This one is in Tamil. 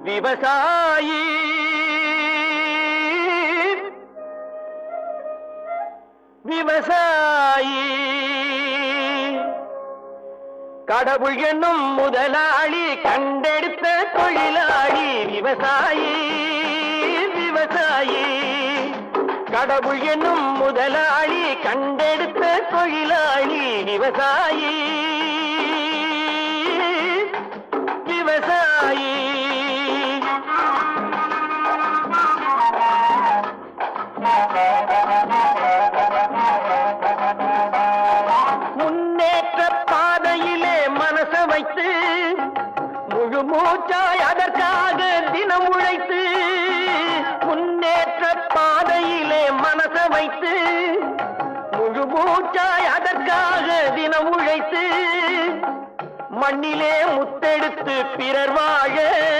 விவசாயி விவசாயி கடவுள் என்னும் முதலாளி கண்டெடுத்த தொழிலாளி விவசாயி விவசாயி கடவுள் என்னும் முதலாளி கண்டெடுத்த தொழிலாளி விவசாயி விவசாயி முன்னேற்ற பாதையிலே மனச வைத்து முழு மூச்சாய் அதற்காக தினம் உழைத்து முன்னேற்ற பாதையிலே மனச வைத்து முழு மூச்சாய் அதற்காக தினம் உழைத்து மண்ணிலே முத்தெடுத்து பிறர் வாழ